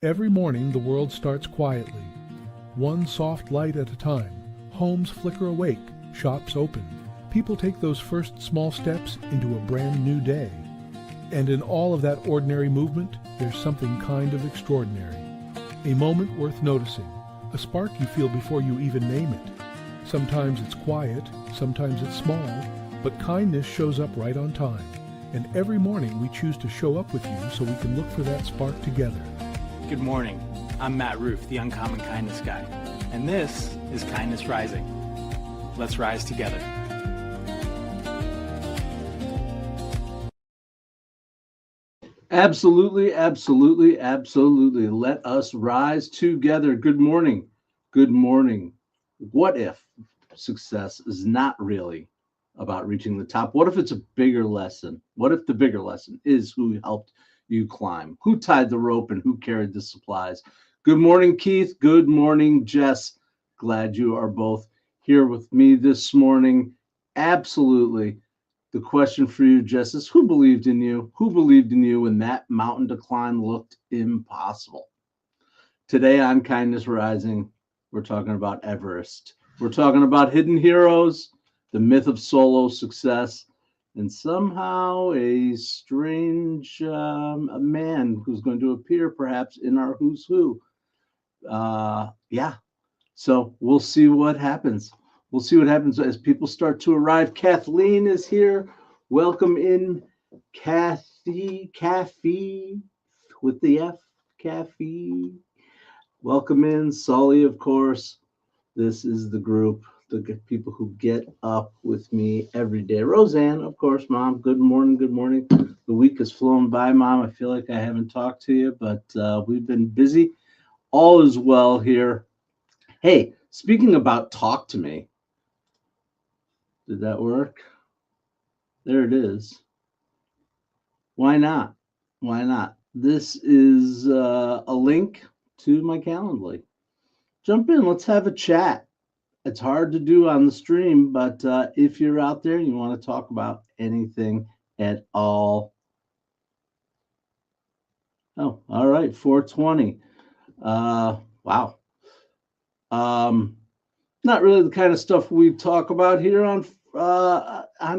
Every morning the world starts quietly, one soft light at a time. Homes flicker awake, shops open. People take those first small steps into a brand new day. And in all of that ordinary movement, there's something kind of extraordinary. A moment worth noticing, a spark you feel before you even name it. Sometimes it's quiet, sometimes it's small, but kindness shows up right on time. And every morning we choose to show up with you so we can look for that spark together. Good morning. I'm Matt Roof, the Uncommon Kindness Guy, and this is Kindness Rising. Let's rise together. Absolutely, absolutely, absolutely. Let us rise together. Good morning. Good morning. What if success is not really about reaching the top? What if it's a bigger lesson? What if the bigger lesson is who helped you climb, who tied the rope, and who carried the supplies? Good morning, Keith. Good morning, Jess. Glad you are both here with me this morning. Absolutely. The question for you, Jess, is who believed in you? Who believed in you when that mountain to climb looked impossible? Today on Kindness Rising, we're talking about Everest. We're talking about hidden heroes, the myth of solo success, and somehow a strange man who's going to appear perhaps in our who's who. So we'll see what happens. We'll see what happens as people start to arrive. Kathleen is here. Welcome in, Kathy with the F, Kathy. Welcome in, Sully, of course. This is the group, the people who get up with me every day. Roseanne, of course, Mom. Good morning, good morning. The week has flown by, Mom. I feel like I haven't talked to you, but we've been busy. All is well here. Hey, speaking about talk to me, did that work? There it is. Why not? Why not? This is a link to my Calendly. Jump in. Let's have a chat. It's hard to do on the stream, but if you're out there and you want to talk about anything at all. Oh, all right. 420. Wow. Not really the kind of stuff we talk about here on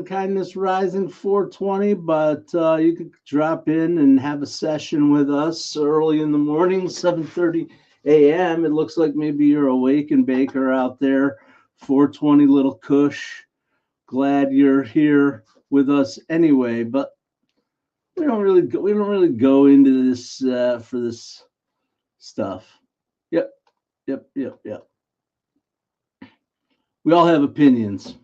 Kindness Rising 420, but you could drop in and have a session with us early in the morning, 7:30 a.m. It looks like maybe you're awake and baker out there. 420 little Kush. Glad you're here with us anyway, but we don't really go into this for this stuff. Yep. We all have opinions.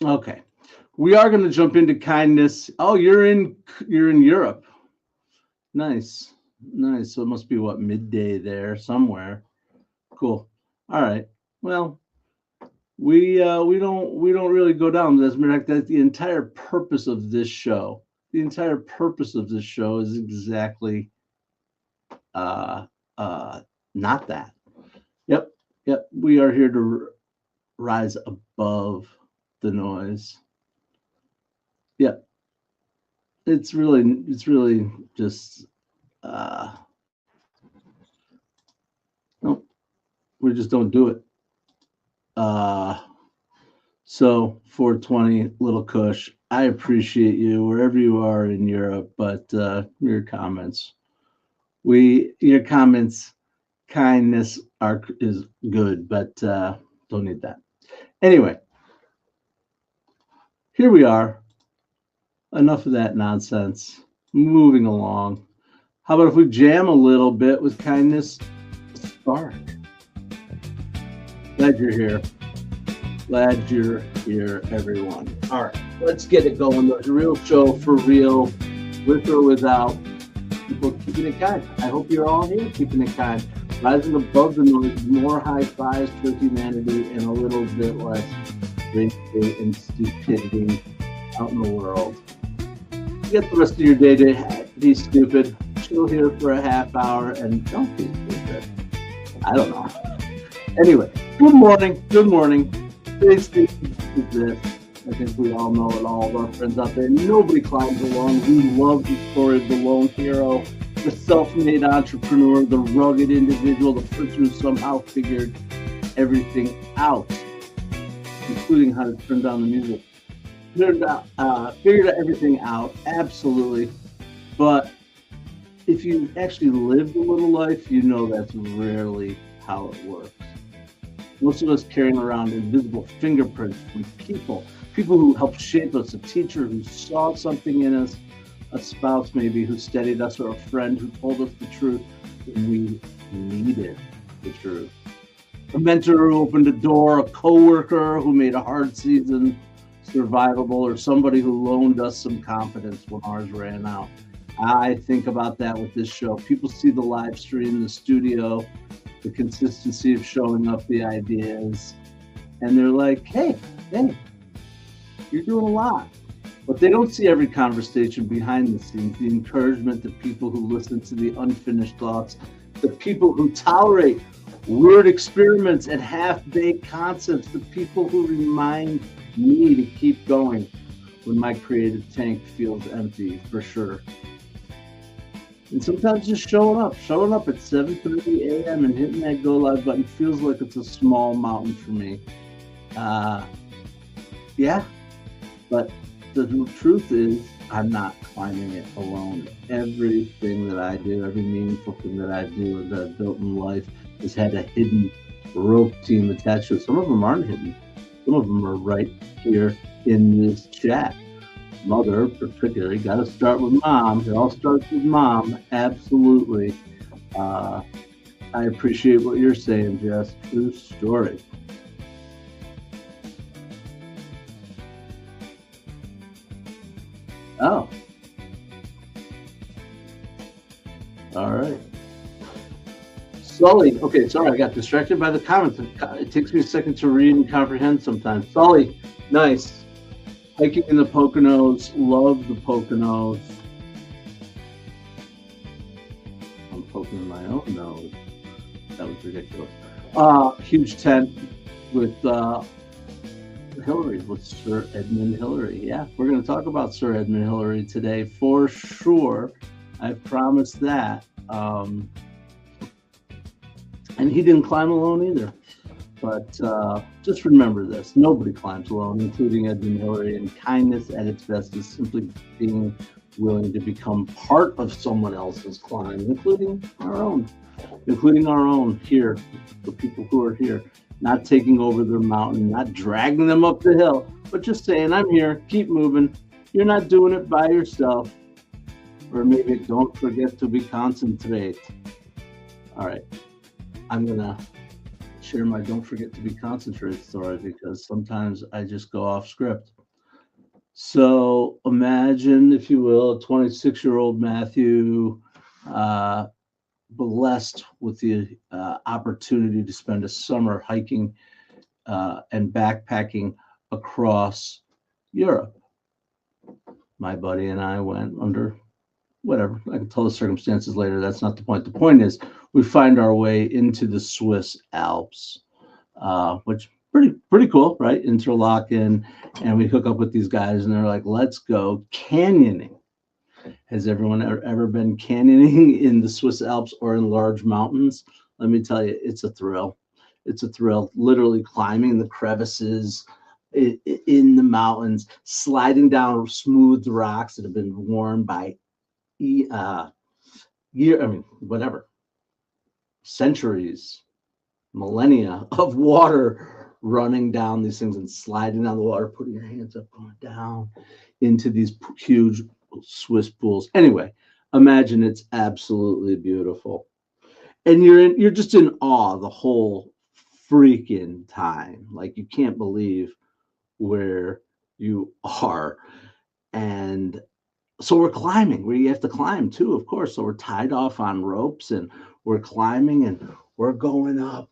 Okay, we are going to jump into kindness. Oh, you're in Europe. Nice. So it must be what, midday there somewhere. Cool. All right. Well, we don't really go down. As a matter of fact, that's the entire purpose of this show. The entire purpose of this show is exactly not that. Yep. We are here to rise above the noise. Yep. It's really just no, we just don't do it. So 420 little Kush, I appreciate you wherever you are in Europe, but your comments, kindness is good, but don't need that. Anyway, here we are. Enough of that nonsense. Moving along. How about if we jam a little bit with Kindness Spark? Glad you're here. Glad you're here, everyone. All right, let's get it going. There's a real show for real, with or without. People keeping it kind. I hope you're all here keeping it kind. Rising above the noise, more high fives for humanity and a little bit less racism and stupidity out in the world. Get the rest of your day to be stupid. Chill here for a half hour and don't be stupid. I don't know. Anyway, good morning. Stay stupid. This. I think we all know it, all of our friends out there. Nobody climbs alone. We love the story of the lone hero, the self-made entrepreneur, the rugged individual, the person who somehow figured everything out, including how to turn down the music. Figured everything out, absolutely. But if you actually lived a little life, you know that's rarely how it works. Most of us carrying around invisible fingerprints from people who helped shape us, a teacher who saw something in us, a spouse maybe who steadied us, or a friend who told us the truth when we needed the truth. A mentor who opened a door, a coworker who made a hard season survivable, or somebody who loaned us some confidence when ours ran out. I think about that with this show. People see the live stream, the studio, the consistency of showing up, the ideas, and they're like, hey, you're doing a lot. But they don't see every conversation behind the scenes, the encouragement, the people who listen to the unfinished thoughts, the people who tolerate weird experiments and half-baked concepts, the people who remind me to keep going when my creative tank feels empty, for sure. And sometimes just showing up at 7:30 a.m. and hitting that go live button feels like it's a small mountain for me. Yeah, but the truth is I'm not climbing it alone. Everything that I do, every meaningful thing that I do that I've built in life has had a hidden rope team attached to it. Some of them aren't hidden. Some of them are right here in this chat. Mother, particularly, got to start with mom. It all starts with mom. Absolutely. I appreciate what you're saying, Jess. True story. Oh. All right. Sully. Okay, sorry, I got distracted by the comments. It takes me a second to read and comprehend sometimes. Sully, nice. Hiking in the Poconos, love the Poconos. I'm poking my own nose. That was ridiculous. Huge tent with Hillary, with Sir Edmund Hillary. Yeah, we're going to talk about Sir Edmund Hillary today for sure. I promised that. And he didn't climb alone either. But just remember this, nobody climbs alone, including Edmund Hillary, and kindness at its best is simply being willing to become part of someone else's climb, including our own here, the people who are here, not taking over their mountain, not dragging them up the hill, but just saying, I'm here, keep moving. You're not doing it by yourself. Or maybe don't forget to be concentrate. All right, I'm gonna share my don't forget to be concentrate story because sometimes I just go off script. So imagine, if you will, a 26-year-old Matthew, blessed with the opportunity to spend a summer hiking and backpacking across Europe. My buddy and I went under whatever, I can tell the circumstances later. That's not the point. The point is we find our way into the Swiss Alps, which pretty cool, right? Interlaken, and we hook up with these guys, and they're like, "Let's go canyoning." Has everyone ever been canyoning in the Swiss Alps or in large mountains? Let me tell you, it's a thrill. It's a thrill. Literally climbing the crevices in the mountains, sliding down smooth rocks that have been worn by centuries, millennia of water running down these things and sliding down the water, putting your hands up, going down into these huge Swiss pools. Anyway, imagine it's absolutely beautiful. And you're just in awe the whole freaking time. Like, you can't believe where you are. And so we're climbing, where you have to climb too, of course. So we're tied off on ropes and we're climbing and we're going up,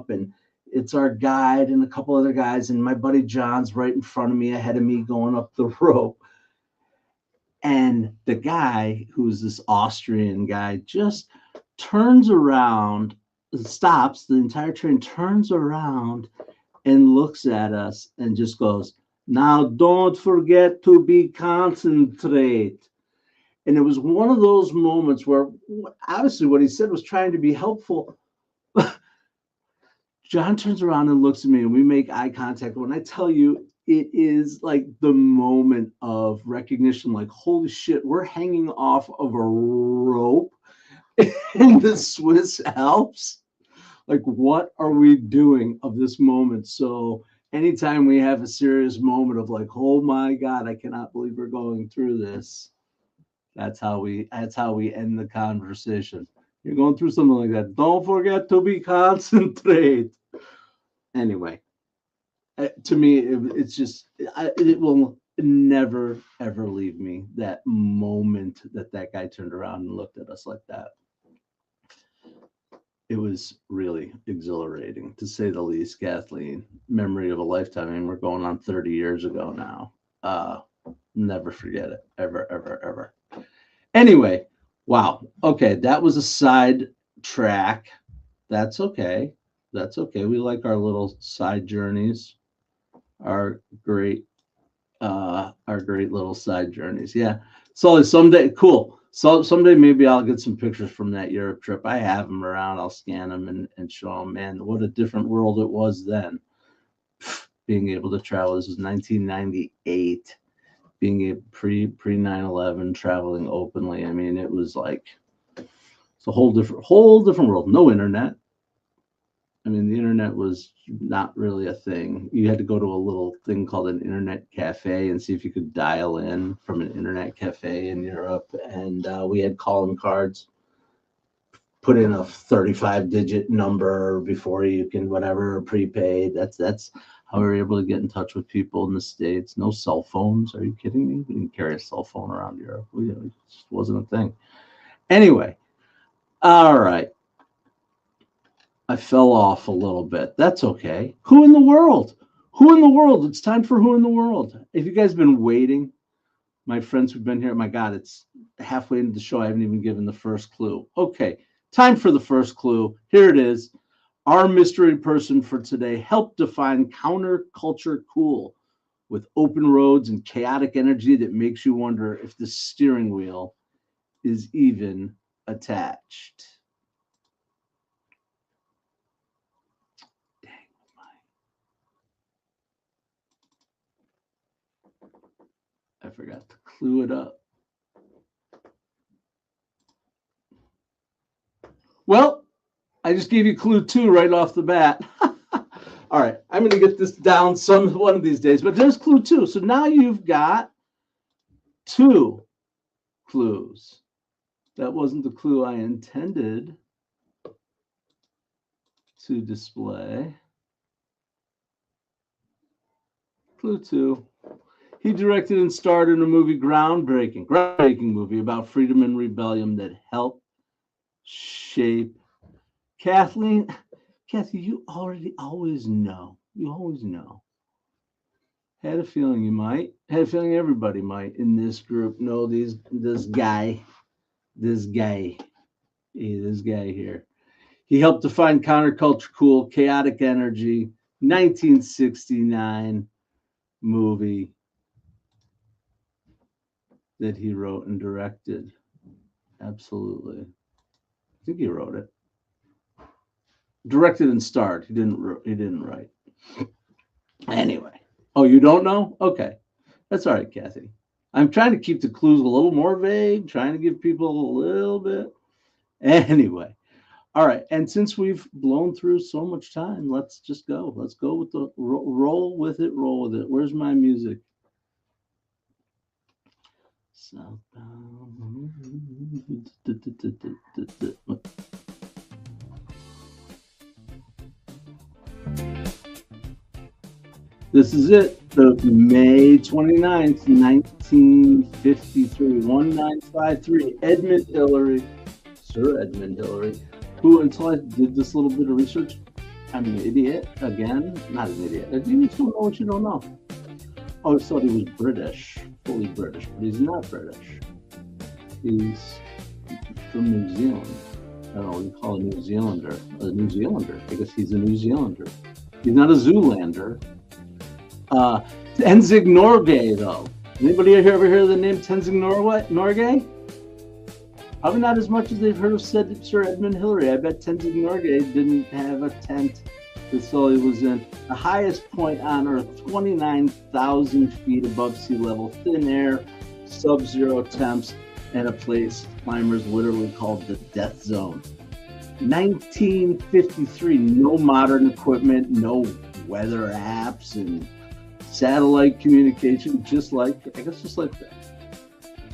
and it's our guide and a couple other guys. And my buddy John's right in front of me, ahead of me, going up the rope. And the guy, who's this Austrian guy, just turns around, stops, the entire train turns around and looks at us and just goes, Now don't forget to be concentrate. And it was one of those moments where obviously what he said was trying to be helpful. John turns around and looks at me and we make eye contact. When I tell you, it is like the moment of recognition, like, holy shit, we're hanging off of a rope in the Swiss Alps. Like, what are we doing of this moment? So anytime we have a serious moment of like, oh my God, I cannot believe we're going through this. That's how we end the conversation. You're going through something like that. Don't forget to be concentrate. Anyway, to me, it's just it will never ever leave me. That moment that guy turned around and looked at us like that. It was really exhilarating, to say the least, Kathleen. Memory of a lifetime. I mean, we're going on 30 years ago now. Never forget it, ever, ever, ever. Anyway, wow. Okay, that was a side track. That's okay. That's okay. We like our little side journeys, our great little side journeys. Yeah. So someday, cool. So someday maybe I'll get some pictures from that Europe trip. I have them around. I'll scan them and show them. Man, what a different world it was then. Being able to travel. This was 1998. Being a pre 9/11, traveling openly. I mean, it was like it's a whole different world. No internet. I mean, the internet was not really a thing. You had to go to a little thing called an internet cafe and see if you could dial in from an internet cafe in Europe. And we had calling cards. Put in a 35-digit number before you can whatever prepaid. That's how we were able to get in touch with people in the States. No cell phones. Are you kidding me? We didn't carry a cell phone around Europe. It just wasn't a thing. Anyway, all right. I fell off a little bit. That's okay. Who in the world? Who in the world? It's time for Who in the World. If you guys have been waiting, my friends who've been here, my God, it's halfway into the show. I haven't even given the first clue. Okay, time for the first clue. Here it is. Our mystery person for today helped define counterculture cool with open roads and chaotic energy that makes you wonder if the steering wheel is even attached. I forgot to clue it up. Well, I just gave you clue 2 right off the bat. All right, I'm going to get this down one of these days, but there's clue 2. So now you've got 2 clues. That wasn't the clue I intended to display. Clue 2. He directed and starred in a movie, groundbreaking movie about freedom and rebellion that helped shape. Kathy, you always know. You always know. Had a feeling you might. Had a feeling everybody might in this group know this guy here. He helped define counterculture cool, chaotic energy, 1969 movie that he wrote and directed. Absolutely. I think he wrote it. Directed and starred. He didn't write. Anyway. Oh, you don't know? Okay. That's all right, Kathy. I'm trying to keep the clues a little more vague, trying to give people a little bit. Anyway. All right. And since we've blown through so much time, let's just go. Let's go with the roll with it. Where's my music? Southbound. This is it. The May 29th, 1953, 1953, Edmund Hillary, Sir Edmund Hillary, who, until I did this little bit of research, I'm an idiot again. Not an idiot. You still know what you don't know. I always thought he was British, fully British, but he's not British. He's from New Zealand. I don't know what you call a New Zealander. I guess he's a New Zealander. He's not a Zoolander. Tenzing Norgay, though. Anybody ever hear the name Tenzing Norgay? Probably not as much as they've heard of Sir Edmund Hillary. I bet Tenzing Norgay didn't have a tent. That's all he was in. The highest point on Earth, 29,000 feet above sea level, thin air, sub-zero temps, and a place climbers literally called the death zone. 1953, no modern equipment, no weather apps, and satellite communication, just like that.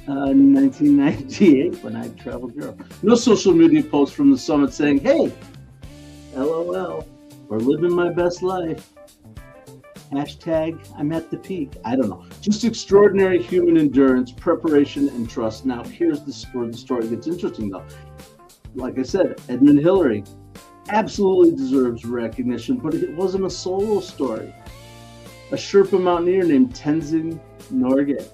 1998, when I traveled Europe. No social media posts from the summit saying, hey, LOL, or living my best life. Hashtag, I'm at the peak. I don't know. Just extraordinary human endurance, preparation, and trust. Now, here's where the story gets interesting, though. Like I said, Edmund Hillary absolutely deserves recognition, but it wasn't a solo story. A Sherpa mountaineer named Tenzing Norgay.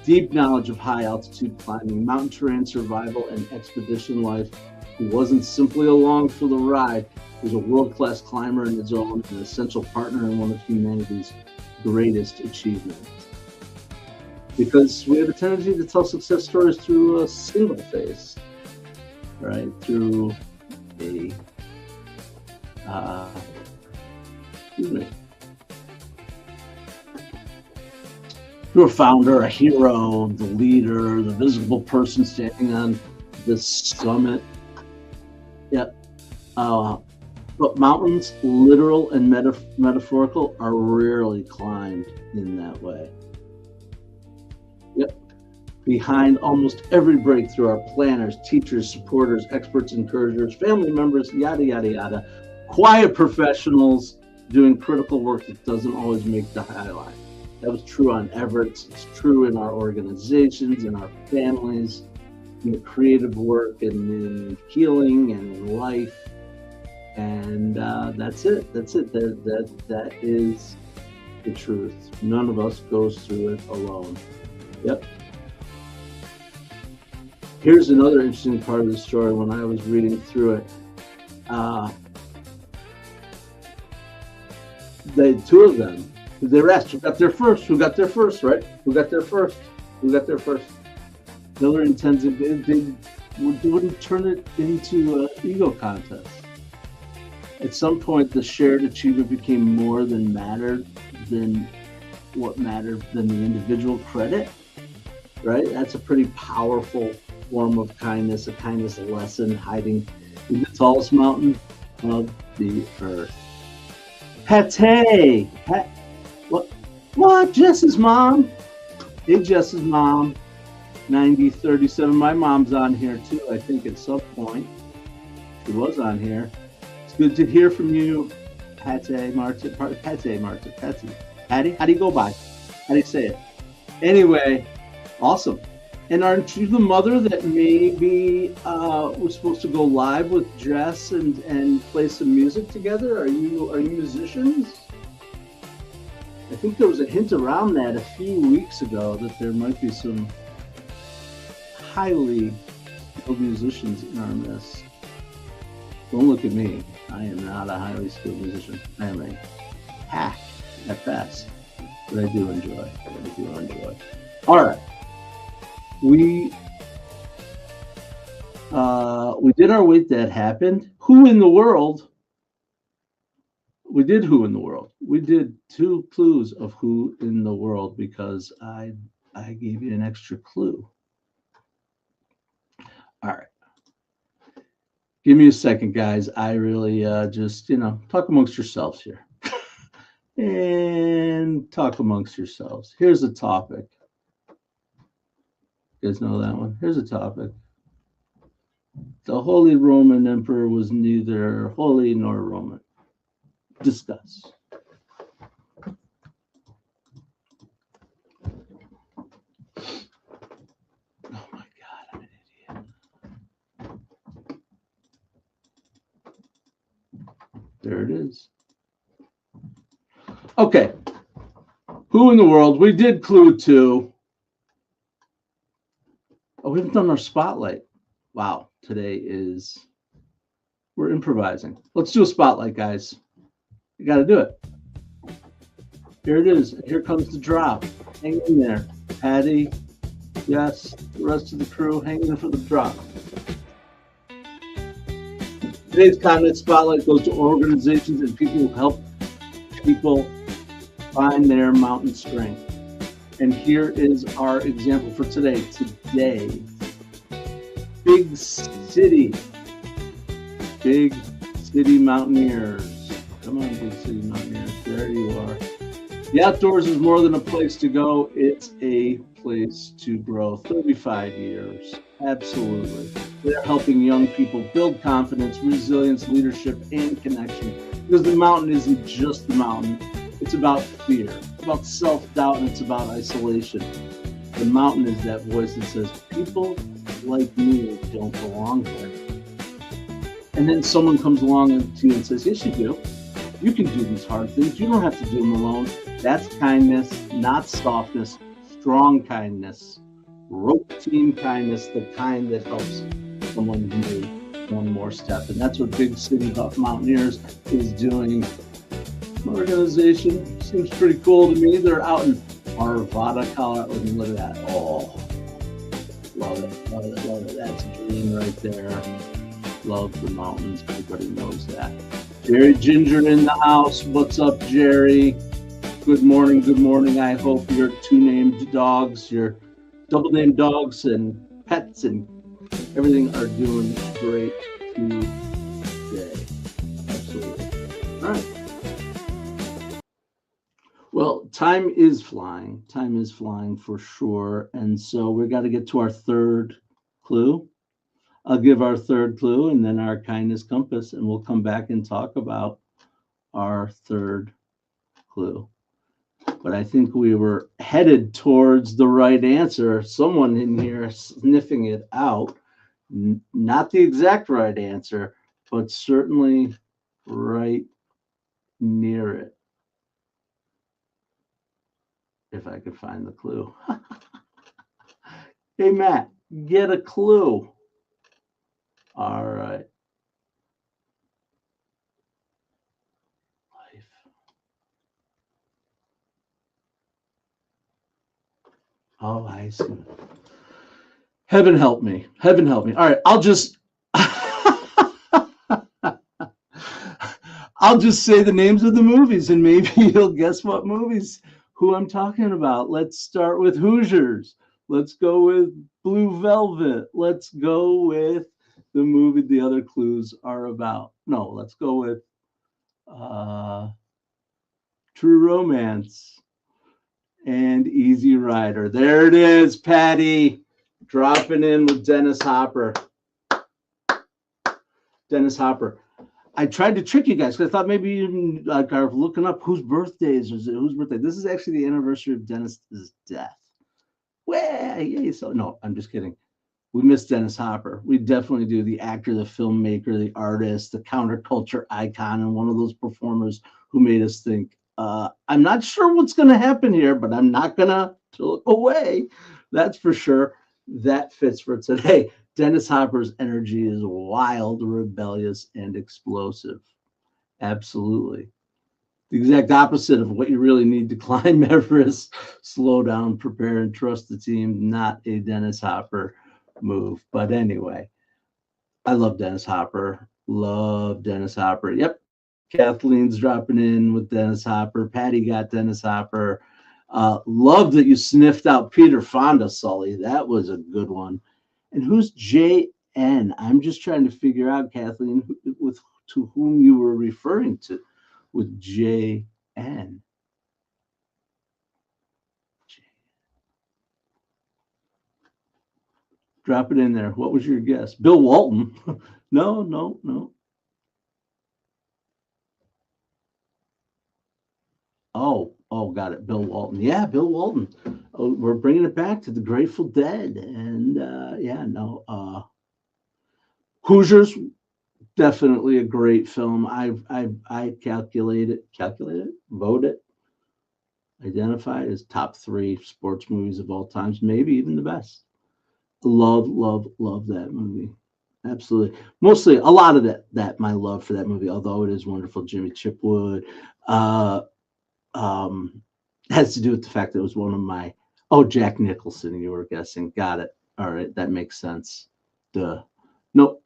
Deep knowledge of high altitude climbing, mountain terrain survival, and expedition life. He wasn't simply along for the ride. He was a world-class climber in his own, an essential partner in one of humanity's greatest achievements. Because we have a tendency to tell success stories through a single face, right? Through a, You're a founder, a hero, the leader, the visible person standing on the summit. Yep. But mountains, literal and metaphorical, are rarely climbed in that way. Yep. Behind almost every breakthrough are planners, teachers, supporters, experts, encouragers, family members, yada, yada, yada. Quiet professionals doing critical work that doesn't always make the highlight. That was true on Everest. It's true in our organizations, in our families, in the creative work, and in healing, and in life. And that's it. That's it. That is the truth. None of us goes through it alone. Yep. Here's another interesting part of the story. When I was reading through it, the two of them, they were asked, who got there first, right? Who got there first? Hillary and Tenzing, they wouldn't turn it into an ego contest. At some point, the shared achievement became more than what mattered than the individual credit, right? That's a pretty powerful form of kindness, a kindness lesson hiding in the tallest mountain of the earth. Pate! What? Jess's mom? Hey, Jess's mom. 9037. My mom's on here too, I think, at some point. She was on here. It's good to hear from you, Pate Martin. Patty? How do you go by? How do you say it? Anyway, awesome. And aren't you the mother that maybe was supposed to go live with Jess and play some music together? Are you musicians? I think there was a hint around that a few weeks ago that there might be some highly skilled musicians in our midst. Don't look at me. I am not a highly skilled musician. I am a hack at best, but I do enjoy. All right. We did our Wait That Happened. Who in the world? We did Who in the World. We did 2 clues of who in the world because I gave you an extra clue. All right. Give me a second, guys. I really just, talk amongst yourselves here. And talk amongst yourselves. Here's a topic. You guys know that one? Here's a topic. The Holy Roman Emperor was neither holy nor Roman. Discuss. Oh my God, I'm an idiot. There it is. Okay. Who in the world? We did clue 2. Oh, we haven't done our spotlight. Wow, we're improvising. Let's do a spotlight, guys. You got to do it. Here it is. Here comes the drop. Hang in there. Patty, yes, the rest of the crew, hang in for the drop. Today's Continent Spotlight goes to organizations and people who help people find their mountain strength. And here is our example for today. Today, Big City Mountaineers. Come on, Big City Mountaineers. There you are. The outdoors is more than a place to go. It's a place to grow. 35 years. Absolutely. They're helping young people build confidence, resilience, leadership, and connection. Because the mountain isn't just the mountain. It's about fear. It's about self-doubt, and it's about isolation. The mountain is that voice that says, people like me don't belong here. And then someone comes along to you and says, yes, you do. You can do these hard things. You don't have to do them alone. That's kindness, not softness, strong kindness, rope team kindness, the kind that helps someone move one more step. And that's what Big City Mountaineers is doing. Organization seems pretty cool to me. They're out in Arvada, Colorado. Look at that. Oh, love it, love it, love it. That's green right there. Love the mountains. Everybody knows that. Jerry Ginger in the house. What's up, Jerry? Good morning, good morning. I hope your two named dogs, your double named dogs and pets and everything are doing great today. Absolutely. All right. Well, time is flying. Time is flying for sure. And so we got to get to our third clue. I'll give our third clue and then our kindness compass, and we'll come back and talk about our third clue. But I think we were headed towards the right answer. Someone in here sniffing it out. Not the exact right answer, but certainly right near it. If I could find the clue. Hey, Matt, get a clue. All right. Life. Oh, I see. Heaven help me. Heaven help me. All right, I'll just I'll just say the names of the movies and maybe you'll guess what movies who I'm talking about. Let's start with Hoosiers. Let's go with Blue Velvet. Let's go with the movie the other clues are about. No, let's go with True Romance and Easy Rider. There it is, Patty. Dropping in with Dennis Hopper. Dennis Hopper. I tried to trick you guys because I thought maybe you are looking up whose birthdays is it? Whose birthday? This is actually the anniversary of Dennis's death. Well, yeah, so no, I'm just kidding. We miss Dennis Hopper. We definitely do. The actor, the filmmaker, the artist, the counterculture icon, and one of those performers who made us think. I'm not sure what's going to happen here, but I'm not going to look away. That's for sure. That fits for today. Dennis Hopper's energy is wild, rebellious, and explosive. Absolutely. The exact opposite of what you really need to climb Everest. Slow down, prepare, and trust the team. Not a Dennis Hopper move. But anyway, I love Dennis Hopper. Love Dennis Hopper. Yep. Kathleen's dropping in with Dennis Hopper. Patty got Dennis Hopper. Love that you sniffed out Peter Fonda, Sully. That was a good one. And who's J.N.? I'm just trying to figure out, Kathleen, to whom you were referring to with J.N. Drop it in there. What was your guess? Bill Walton? No. Oh, got it. Bill Walton. Yeah, Bill Walton. Oh, we're bringing it back to the Grateful Dead. And Hoosiers, definitely a great film. I vote it, identify it as top 3 sports movies of all times, maybe even the best. Love that movie. Absolutely. Mostly a lot of that my love for that movie, although it is wonderful. Jimmy Chipwood, has to do with the fact that it was one of my, oh, Jack Nicholson, you were guessing. Got it. All right, that makes sense. Duh. No,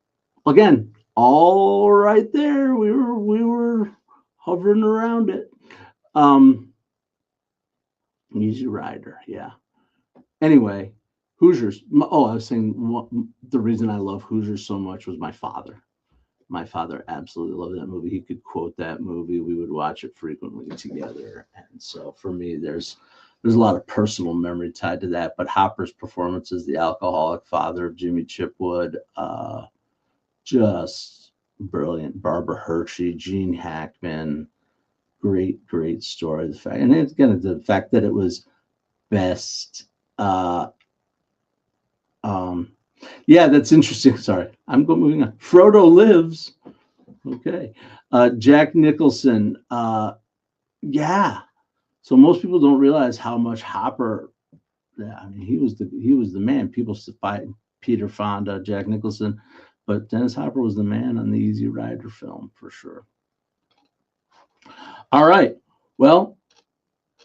again, all right there. We were hovering around it. Easy Rider, yeah. Anyway, Hoosiers. Oh, I was saying the reason I love Hoosiers so much was my father. My father absolutely loved that movie. He could quote that movie. We would watch it frequently together, and so for me, there's a lot of personal memory tied to that. But Hopper's performance as the alcoholic father of Jimmy Chipwood, just brilliant. Barbara Hershey, Gene Hackman, great story. The fact, and again, the fact that it was best. Yeah, that's interesting. Sorry, moving on. Frodo lives. Okay, Jack Nicholson. Yeah. So most people don't realize how much Hopper. Yeah, I mean, he was the man. People fight Peter Fonda, Jack Nicholson, but Dennis Hopper was the man on the Easy Rider film for sure. All right. Well,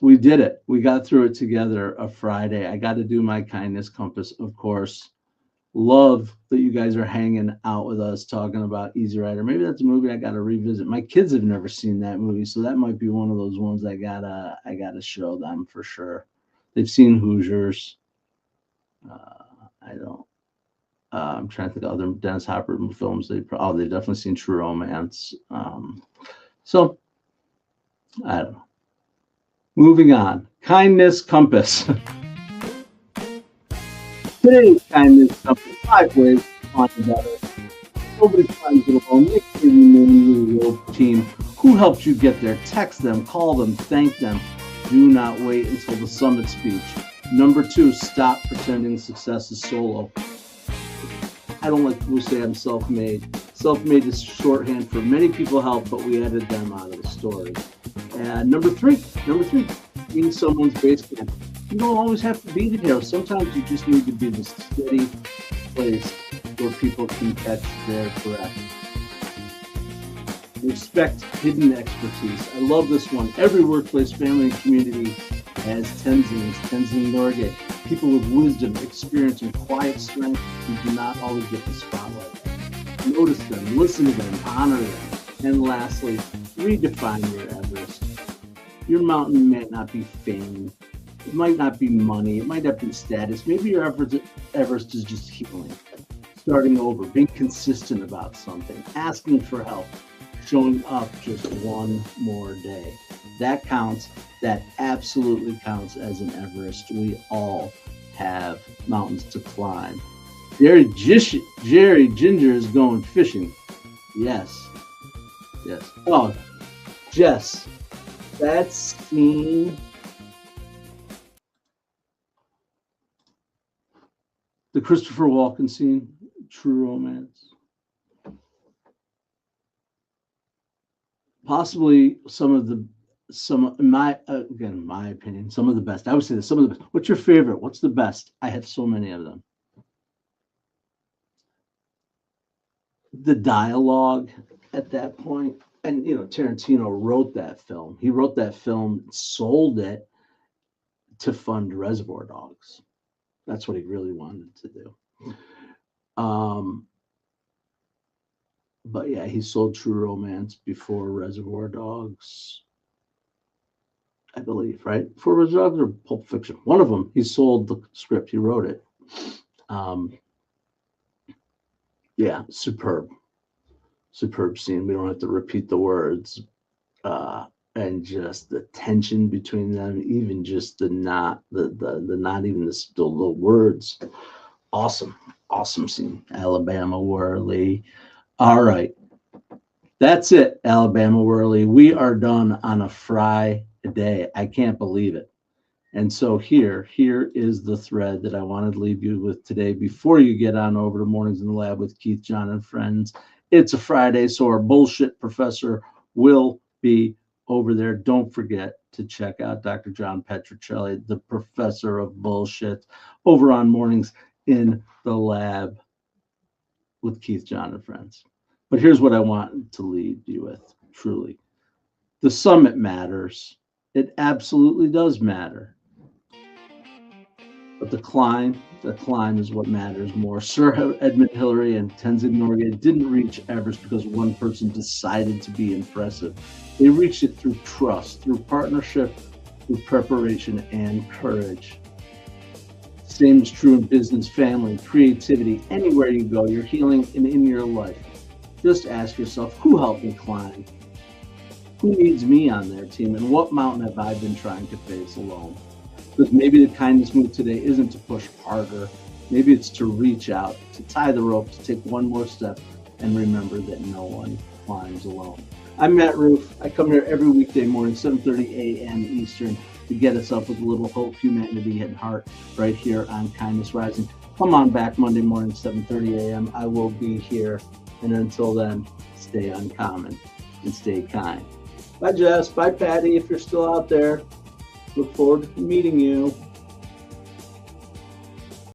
we did it. We got through it together a Friday. I got to do my kindness compass, of course. Love that you guys are hanging out with us talking about Easy Rider. Maybe that's a movie I got to revisit. My kids have never seen that movie, so that might be one of those ones I gotta show them for sure. They've seen Hoosiers. I don't. I'm trying to think of other Dennis Hopper films. They've definitely seen True Romance. So I don't know. Moving on. Kindness compass. Today's kindness compass. 5 ways to find better. Nobody finds it alone. Make sure you name your team. Who helped you get there? Text them, call them, thank them. Do not wait until the summit speech. Number 2, stop pretending success is solo. I don't like people who say I'm self-made. Self-made is shorthand for many people help, but we added them out of the story. And number three, being someone's base camp. You don't always have to be the hero. Sometimes you just need to be the steady place where people can catch their breath. Respect hidden expertise. I love this one. Every workplace, family, and community has Tenzing Norgay. People with wisdom, experience, and quiet strength who do not always get the spotlight. Notice them, listen to them, honor them. And lastly, redefine your Everest. Your mountain may not be fame. It might not be money. It might not be status. Maybe your Everest is just healing. Starting over, being consistent about something, asking for help, showing up just one more day. That counts. That absolutely counts as an Everest. We all have mountains to climb. Jerry Ginger is going fishing. Yes. Oh, Jess, that scene. The Christopher Walken scene, True Romance. Possibly in my opinion, some of the best. I would say that some of the best. What's your favorite? What's the best? I have so many of them. The dialogue at that point, and Tarantino wrote that film. He wrote that film, sold it to fund Reservoir Dogs. That's what he really wanted to do. But yeah, he sold True Romance before Reservoir Dogs, I believe, right? For Reservoir Dogs or Pulp Fiction. One of them, he sold the script. He wrote it. Yeah, superb scene. We don't have to repeat the words. And just the tension between them, even just the not even the words. Awesome scene. Alabama Whirly. All right. That's it, Alabama Whirly. We are done on a Friday. I can't believe it. And so here is the thread that I wanted to leave you with today before you get on over to Mornings in the Lab with Keith, John, and Friends. It's a Friday, so our bullshit professor will be over there. Don't forget to check out Dr. John Petrocelli, the professor of bullshit, over on Mornings in the Lab with Keith, John, and Friends. But here's what I want to leave you with, truly. The summit matters. It absolutely does matter. But the climb is what matters more. Sir Edmund Hillary and Tenzing Norgay didn't reach Everest because one person decided to be impressive. They reached it through trust, through partnership, through preparation and courage. Same is true in business, family, creativity, anywhere you go, you're healing and in your life. Just ask yourself, who helped me climb? Who needs me on their team? And what mountain have I been trying to face alone? Because maybe the kindness move today isn't to push harder. Maybe it's to reach out, to tie the rope, to take one more step, and remember that no one climbs alone. I'm Matt Roof. I come here every weekday morning, 7:30 a.m. Eastern, to get us up with a little hope, humanity, and heart right here on Kindness Rising. Come on back Monday morning, 7:30 a.m. I will be here. And until then, stay uncommon and stay kind. Bye, Jess. Bye, Patty, if you're still out there. Look forward to meeting you.